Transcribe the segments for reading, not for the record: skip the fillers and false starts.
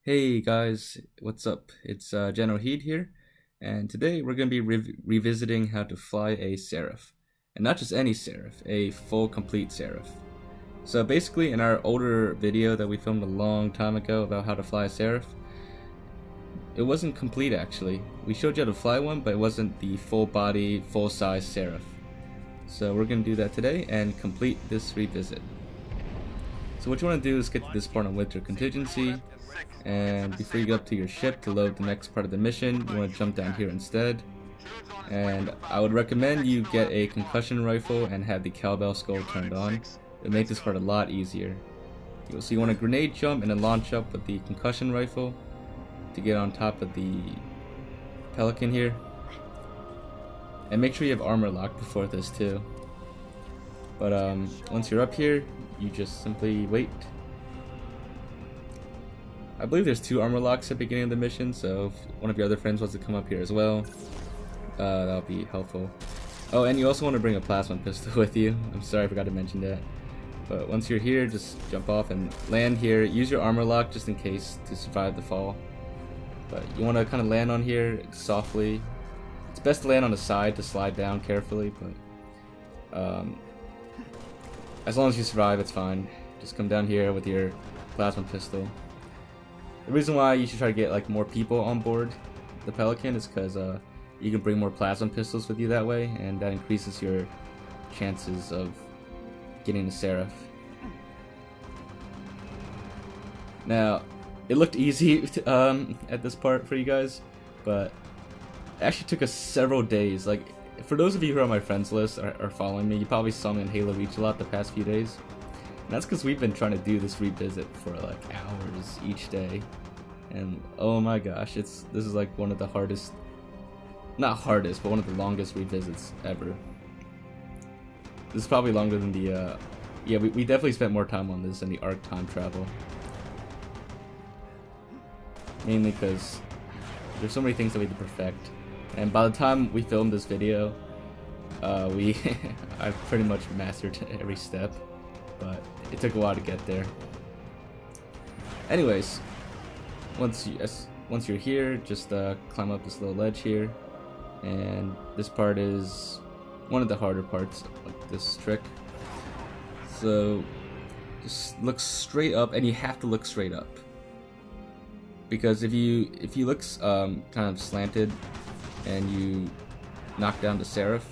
Hey guys, what's up? It's Generalkidd here, and today we're going to be revisiting how to fly a Seraph. And not just any Seraph, a full complete Seraph. So basically in our older video that we filmed a long time ago about how to fly a Seraph, it wasn't complete actually. We showed you how to fly one, but it wasn't the full body, full size Seraph. So we're going to do that today and complete this revisit. So what you want to do is get to this part on Winter Contingency, and before you go up to your ship to load the next part of the mission, you want to jump down here instead. And I would recommend you get a concussion rifle and have the cowbell skull turned on. It'll make this part a lot easier. So you want to grenade jump and then launch up with the concussion rifle to get on top of the Pelican here. And make sure you have armor locked before this too. But once you're up here, you just simply wait. I believe there's 2 armor locks at the beginning of the mission, so if one of your other friends wants to come up here as well, that'll be helpful. Oh, and you also want to bring a plasma pistol with you. I'm sorry I forgot to mention that. But once you're here, just jump off and land here. Use your armor lock just in case to survive the fall. But you want to kind of land on here softly. It's best to land on the side to slide down carefully, but as long as you survive, it's fine. Just come down here with your plasma pistol. The reason why you should try to get like more people on board the Pelican is because you can bring more plasma pistols with you that way, and that increases your chances of getting a Seraph. Now, it looked easy at this part for you guys, but it actually took us several days. Like, for those of you who are on my friends list or are following me, you probably saw me in Halo Reach a lot the past few days. And that's because we've been trying to do this revisit for like hours each day, and oh my gosh, this is like one of the hardest, not hardest, but one of the longest revisits ever. This is probably longer than the yeah, we definitely spent more time on this than the Arc time travel, mainly because there's so many things that we had to perfect, and by the time we filmed this video, I've pretty much mastered every step. But it took a while to get there. Anyways, once you're here, just climb up this little ledge here, and this part is one of the harder parts of this trick. So just look straight up, and you have to look straight up, because if you look kind of slanted and you knock down the Seraph,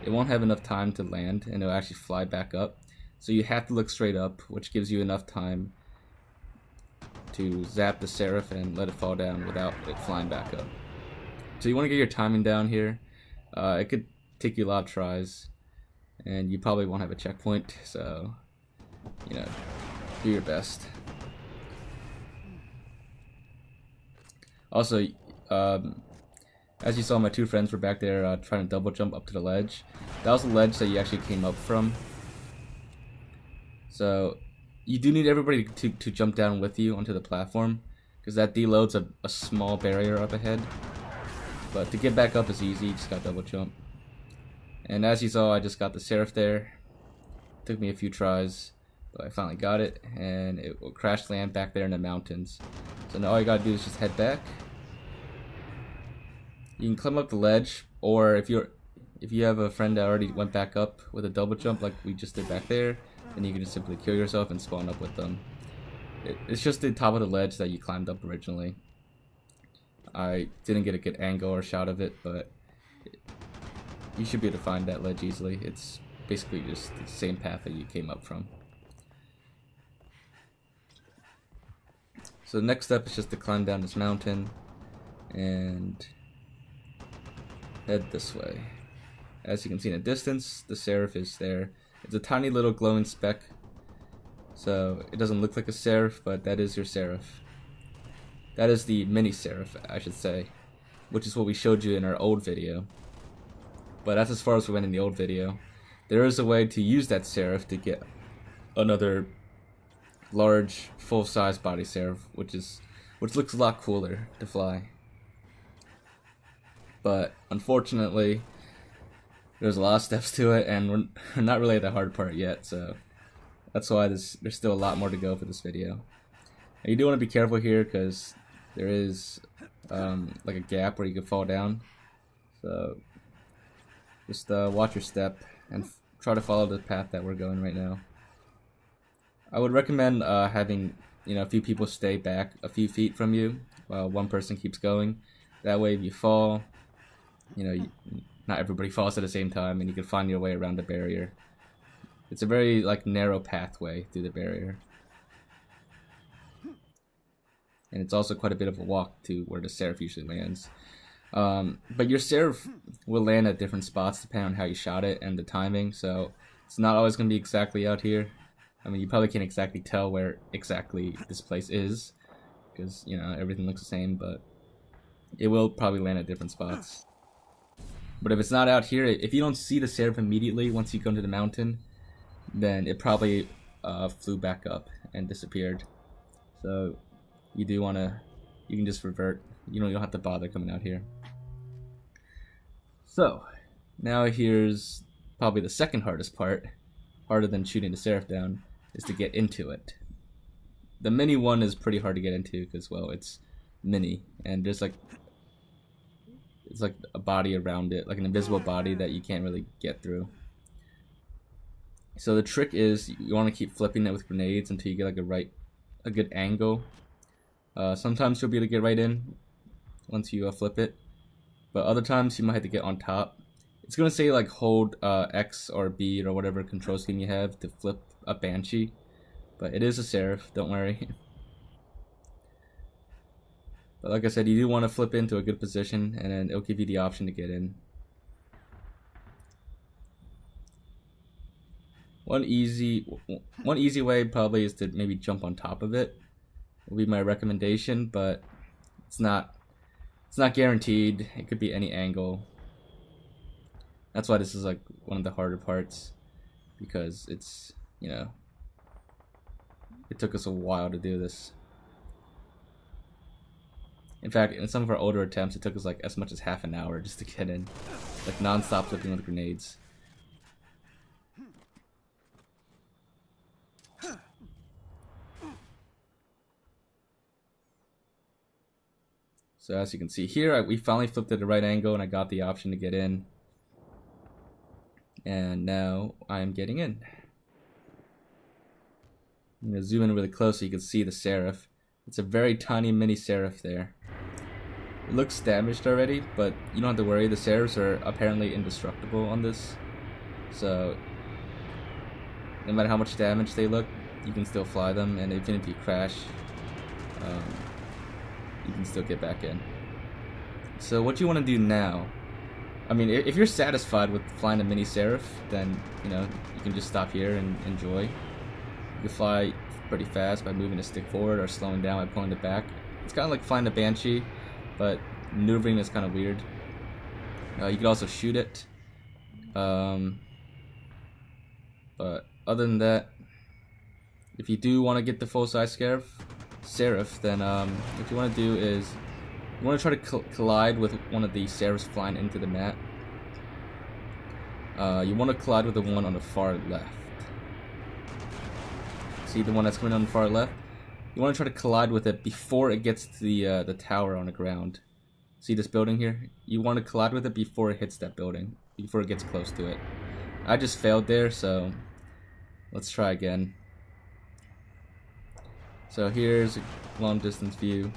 it won't have enough time to land, and it'll actually fly back up. So you have to look straight up, which gives you enough time to zap the Seraph and let it fall down without it flying back up. So you want to get your timing down here. It could take you a lot of tries, and you probably won't have a checkpoint, so, you know, do your best. Also, as you saw, my 2 friends were back there trying to double jump up to the ledge. That was the ledge that you actually came up from. So you do need everybody to jump down with you onto the platform, because that deloads a small barrier up ahead. But to get back up is easy, you just got double jump. And as you saw, I just got the Seraph there. Took me a few tries, but I finally got it, and it will crash land back there in the mountains. So now all you gotta do is just head back. You can climb up the ledge, or if you have a friend that already went back up with a double jump like we just did back there, then you can just simply kill yourself and spawn up with them. It's just the top of the ledge that you climbed up originally. I didn't get a good angle or shot of it, but you should be able to find that ledge easily. It's basically just the same path that you came up from. So the next step is just to climb down this mountain and head this way. As you can see in the distance, the Seraph is there. It's a tiny little glowing speck, so it doesn't look like a Seraph, but that is your Seraph. That is the mini Seraph, I should say, which is what we showed you in our old video. But that's as far as we went in the old video. There is a way to use that Seraph to get another large, full-size body Seraph, which looks a lot cooler to fly. But unfortunately, there's a lot of steps to it, and we're not really at the hard part yet, so that's why there's still a lot more to go for this video. And you do want to be careful here because there is like a gap where you could fall down. So just watch your step and try to follow the path that we're going right now. I would recommend having a few people stay back a few feet from you while one person keeps going. That way, if you fall, not everybody falls at the same time, and you can find your way around the barrier. It's a very narrow pathway through the barrier, and it's also quite a bit of a walk to where the Seraph usually lands. But your Seraph will land at different spots depending on how you shot it and the timing, so it's not always going to be exactly out here. I mean, you probably can't exactly tell where exactly this place is, because, everything looks the same, but it will probably land at different spots. But if it's not out here, if you don't see the Seraph immediately once you go to the mountain, then it probably flew back up and disappeared. So you do want to, you can just revert. You don't have to bother coming out here. So now here's probably the second hardest part, harder than shooting the Seraph down, is to get into it. The mini one is pretty hard to get into because, well, it's mini, and there's it's like a body around it, like an invisible body that you can't really get through. So the trick is you want to keep flipping it with grenades until you get a good angle. Sometimes you'll be able to get right in once you flip it, but other times you might have to get on top. It's gonna say hold X or B or whatever control scheme you have to flip a Banshee, but it is a Seraph, don't worry. But like I said, you do want to flip into a good position, and then it'll give you the option to get in. One easy way probably is to maybe jump on top of it. Will be my recommendation, but it's not guaranteed. It could be any angle. That's why this is one of the harder parts, because it's it took us a while to do this. In fact, in some of our older attempts, it took us as much as half an hour just to get in, non-stop flipping with grenades. So as you can see here, we finally flipped at the right angle and I got the option to get in. And now I'm getting in. I'm going to zoom in really close so you can see the Seraph. It's a very tiny mini Seraph there. It looks damaged already, but you don't have to worry. The Seraphs are apparently indestructible on this. So no matter how much damage they look, you can still fly them, and even if you crash, you can still get back in. So what you want to do now, I mean, if you're satisfied with flying a mini Seraph, then you can just stop here and enjoy. You can fly pretty fast by moving the stick forward or slowing down by pulling it back. It's kind of like flying the Banshee, but maneuvering is kind of weird. You could also shoot it, but other than that, if you do want to get the full-size Seraph, then what you want to do is you want to try to collide with one of the Seraphs flying into the mat. You want to collide with the one on the far left. See the one that's coming on the far left? You want to try to collide with it before it gets to the tower on the ground. See this building here? You want to collide with it before it hits that building, before it gets close to it. I just failed there, so let's try again. So here's a long distance view.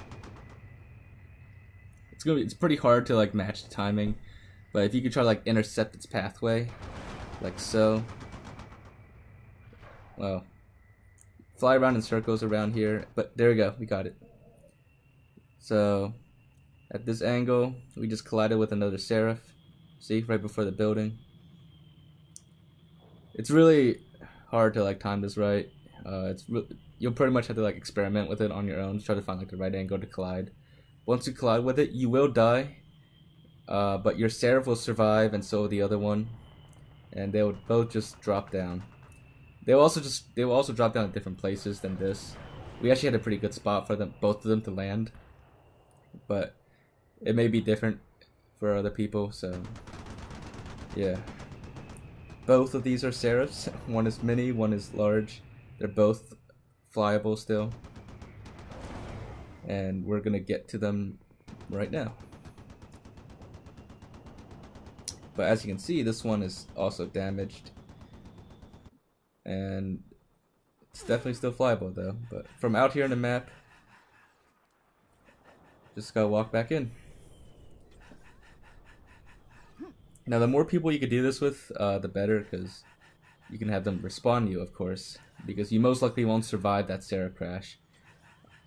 It's pretty hard to match the timing, but if you could try to intercept its pathway, like so. Well, fly around in circles around here, but there we go, we got it. So at this angle, we just collided with another Seraph. See, right before the building. It's really hard to time this right. You'll pretty much have to experiment with it on your own to try to find the right angle to collide. Once you collide with it, you will die, but your Seraph will survive, and so will the other one, and they will both just drop down. They will also drop down at different places than this. We actually had a pretty good spot for both of them to land, but it may be different for other people. So yeah, both of these are Seraphs. One is mini, one is large. They're both flyable still. and we're gonna get to them right now. But as you can see, this one is also damaged, and it's definitely still flyable though. But from out here on the map, just gotta walk back in. Now the more people you could do this with, the better, because you can have them respawn you, of course, because you most likely won't survive that Seraph crash.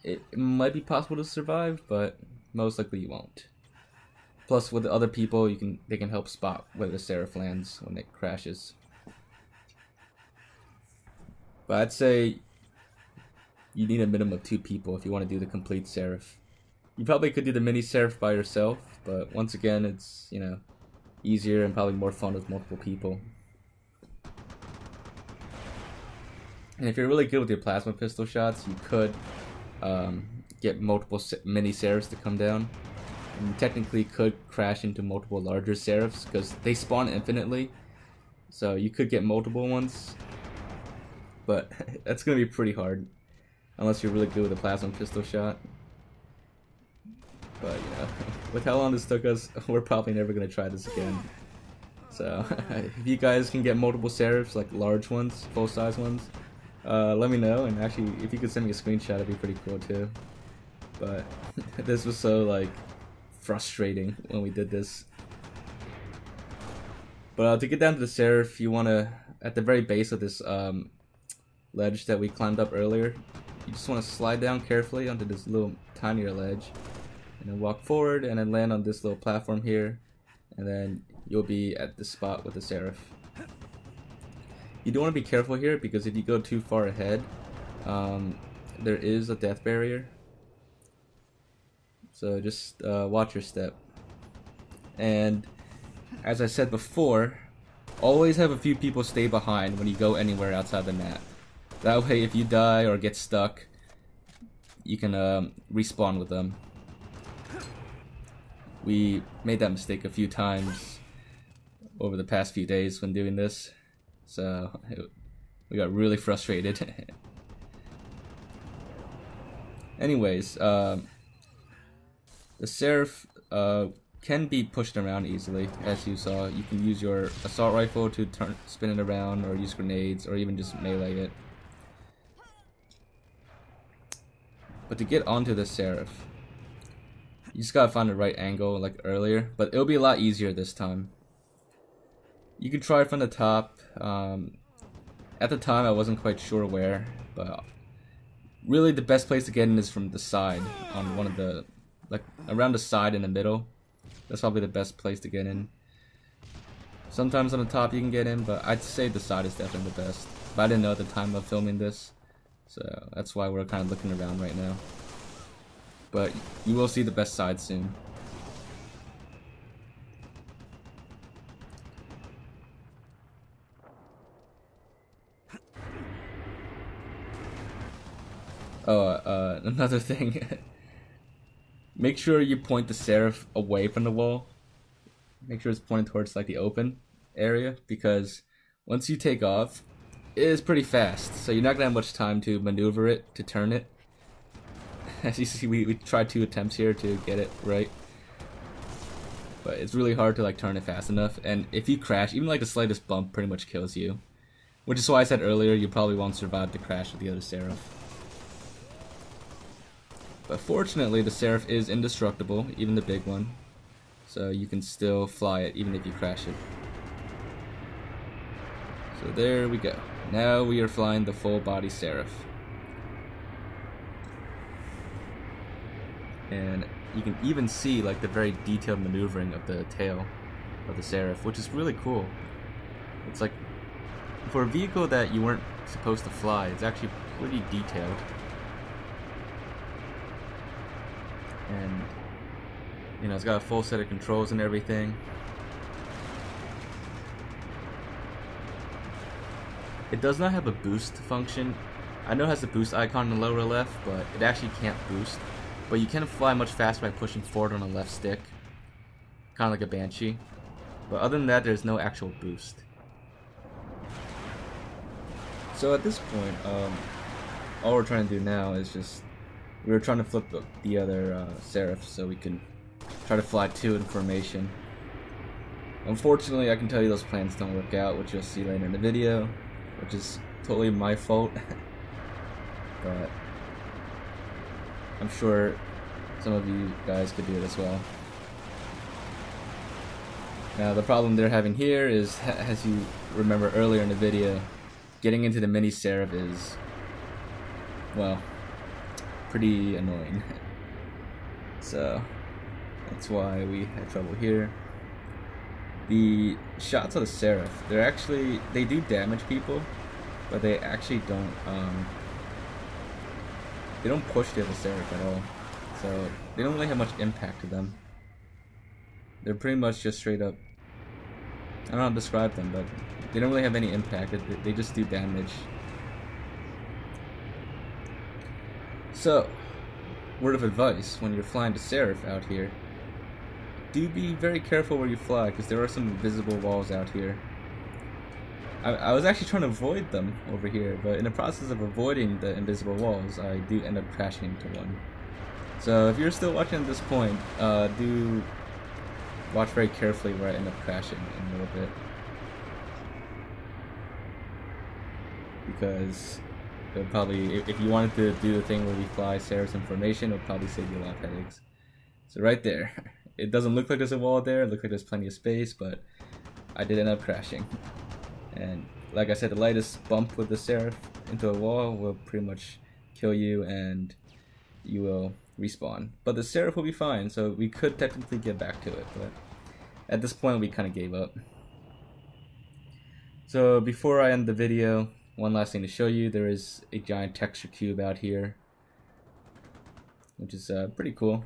It might be possible to survive, but most likely you won't. Plus, with the other people, they can help spot where the Seraph lands when it crashes. But I'd say you need a minimum of 2 people if you want to do the complete Seraph. You probably could do the mini Seraph by yourself, but once again, it's, you know, easier and probably more fun with multiple people. And if you're really good with your plasma pistol shots, you could get multiple mini Seraphs to come down. And you technically could crash into multiple larger Seraphs because they spawn infinitely, so you could get multiple ones, but that's gonna be pretty hard unless you're really good with a plasma pistol shot. But yeah, with how long this took us, we're probably never gonna try this again. So if you guys can get multiple Seraphs, like large ones, full-size ones, let me know, and actually if you could send me a screenshot, it'd be pretty cool too. But this was so like frustrating when we did this. But to get down to the Seraph, you want to, at the very base of this ledge that we climbed up earlier, you just want to slide down carefully onto this little tinier ledge, and then walk forward, and then land on this little platform here, and then you'll be at the spot with the Seraph. You do want to be careful here, because if you go too far ahead, there is a death barrier. So just watch your step. And as I said before, always have a few people stay behind when you go anywhere outside the map. That way if you die or get stuck, you can respawn with them. We made that mistake a few times over the past few days when doing this, so we got really frustrated. Anyways, the Seraph can be pushed around easily, as you saw. You can use your assault rifle to spin it around, or use grenades, or even just melee it. But to get onto the Seraph, you just gotta find the right angle like earlier, but it'll be a lot easier this time. You can try from the top. At the time I wasn't quite sure where, but really the best place to get in is from the side, on one of the, like around the side in the middle. That's probably the best place to get in. Sometimes on the top you can get in, but I'd say the side is definitely the best. But I didn't know at the time of filming this, so that's why we're kind of looking around right now. But you will see the best side soon. Oh, another thing. Make sure you point the Seraph away from the wall. Make sure it's pointed towards like the open area, because once you take off, it is pretty fast, so you're not gonna have much time to maneuver it, to turn it. As you see, we tried 2 attempts here to get it right, but it's really hard to like turn it fast enough, and if you crash, even like the slightest bump pretty much kills you. Which is why I said earlier, you probably won't survive the crash with the other Seraph. But fortunately, the Seraph is indestructible, even the big one, so you can still fly it even if you crash it. So there we go. Now we are flying the full body Seraph. And you can even see like the very detailed maneuvering of the tail of the Seraph, which is really cool. It's like, for a vehicle that you weren't supposed to fly, it's actually pretty detailed. And you know, it's got a full set of controls and everything. It does not have a boost function. I know it has a boost icon in the lower left, but it actually can't boost. But you can fly much faster by pushing forward on the left stick, kind of like a Banshee. But other than that, there's no actual boost. So at this point, all we're trying to do now is just We were trying to flip the other Seraph so we can try to fly 2 in formation. Unfortunately, I can tell you those plans don't work out, which you'll see later in the video, which is totally my fault. But I'm sure some of you guys could do it as well. Now the problem they're having here is, as you remember earlier in the video, getting into the mini Seraph is, well, pretty annoying. So that's why we had trouble here. The shots of the Seraph, they do damage people, but they actually don't push the other Seraph at all. So they don't really have much impact to them. They're pretty much just straight up, I don't know how to describe them, but they don't really have any impact. They just do damage. So, word of advice, when you're flying the Seraph out here, do be very careful where you fly, because there are some invisible walls out here. I was actually trying to avoid them over here, but in the process of avoiding the invisible walls, I do end up crashing into one. So if you're still watching at this point, do watch very carefully where I end up crashing in a little bit. Because it would probably, if you wanted to do the thing where we fly Seraph's in formation, it would probably save you a lot of headaches. So right there. It doesn't look like there's a wall there, it looks like there's plenty of space, but I did end up crashing. And like I said, the lightest bump with the Seraph into a wall will pretty much kill you and you will respawn. But the Seraph will be fine, so we could technically get back to it, but at this point we kind of gave up. So before I end the video, one last thing to show you, there is a giant texture cube out here, which is pretty cool.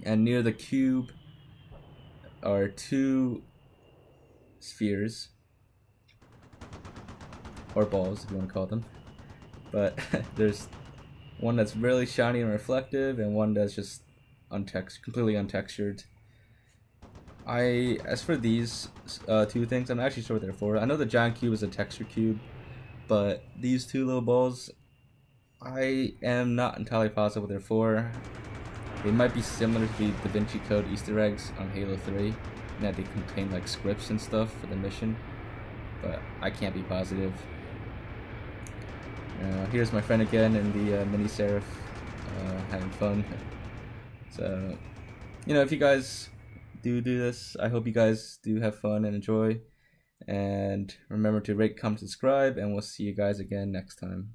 And near the cube are 2 spheres, or balls if you want to call them, but there's one that's really shiny and reflective and one that's just completely untextured. As for these 2 things, I'm not actually sure what they're for. I know the giant cube is a texture cube, but these 2 little balls, I am not entirely positive what they're for. They might be similar to the Da Vinci Code Easter eggs on Halo 3, in that they contain like scripts and stuff for the mission, but I can't be positive. Here's my friend again in the mini Seraph, having fun. So, you know, if you guys do this, I hope you guys do have fun and enjoy. And remember to rate, comment, subscribe, and we'll see you guys again next time.